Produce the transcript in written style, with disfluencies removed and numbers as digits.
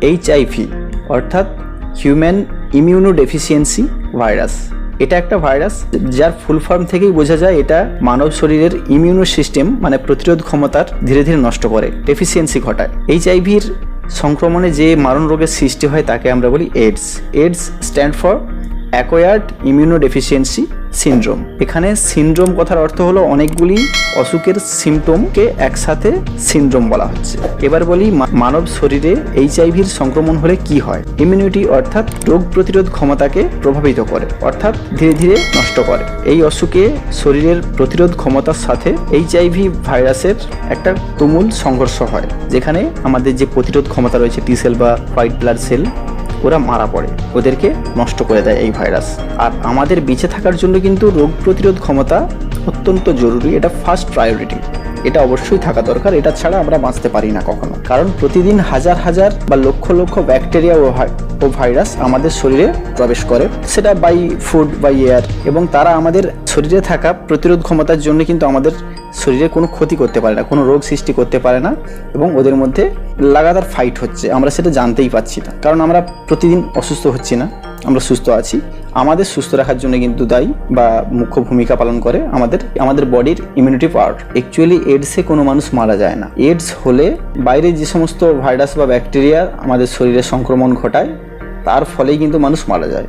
HIV অর্থাৎ human immunodeficiency virus. এটা একটা ভাইরাস যার ফুল ফর্ম থেকেই বোঝা যায় এটা মানব শরীরের ইমিউনো সিস্টেম মানে প্রতিরোধ ক্ষমতার ধীরে ধীরে নষ্ট করে, ডেফিসিয়েন্সি ঘটায়। এইচআইভির সংক্রমণে যে মারণ রোগের সৃষ্টি হয় তাকে আমরা বলি AIDS. AIDS stand for acquired immunodeficiency syndrome. এখানে সিনড্রোম কথার অর্থ হলো অনেকগুলি অসুখের সিমটমকে একসাথে সিনড্রোম বলা হচ্ছে। এবার বলি মানব শরীরে এইচআইভির সংক্রমণ হলে কি হয়। ইমিউনিটি অর্থাৎ রোগ প্রতিরোধ ক্ষমতাকে প্রভাবিত করে, অর্থাৎ ধীরে ধীরে নষ্ট করে। এই অসুখে শরীরের প্রতিরোধ ক্ষমতার সাথে এইচআইভি ভাইরাসের একটা তুমুল সংঘর্ষ হয়, যেখানে আমাদের যে প্রতিরোধ ক্ষমতা রয়েছে টি সেল বা হোয়াইট ব্লাড সেল, ওরা মারা পড়ে, ওদেরকে নষ্ট করে দেয় এই ভাইরাস। আর আমাদের বেঁচে থাকার জন্য কিন্তু রোগ প্রতিরোধ ক্ষমতা অত্যন্ত জরুরি, এটা ফার্স্ট প্রায়োরিটি, এটা অবশ্যই থাকা দরকার। এটা ছাড়া আমরা বাঁচতে পারি না কখনো, কারণ প্রতিদিন হাজার হাজার বা লক্ষ লক্ষ ব্যাকটেরিয়া ও ভাইরাস আমাদের শরীরে প্রবেশ করে, সেটা বাই ফুড বাই এয়ার, এবং তারা আমাদের শরীরে থাকা প্রতিরোধ ক্ষমতার জন্য কিন্তু আমাদের শরীরে কোনো ক্ষতি করতে পারে না, কোনো রোগ সৃষ্টি করতে পারে না, এবং ওদের মধ্যে লাগাতার ফাইট হচ্ছে, আমরা সেটা জানতেই পাচ্ছি না, কারণ আমরা প্রতিদিন অসুস্থ হচ্ছি না, আমরা সুস্থ আছি। আমাদের সুস্থ রাখার জন্য কিন্তু দায়ী বা মুখ্য ভূমিকা পালন করে আমাদের বডির ইমিউনিটি পাওয়ার। অ্যাকচুয়ালি এইডসে কোনো মানুষ মারা যায় না। এইডস হলে বাইরে যে সমস্ত ভাইরাস বা ব্যাকটেরিয়া আমাদের শরীরে সংক্রমণ ঘটায়, তার ফলেই কিন্তু মানুষ মারা যায়।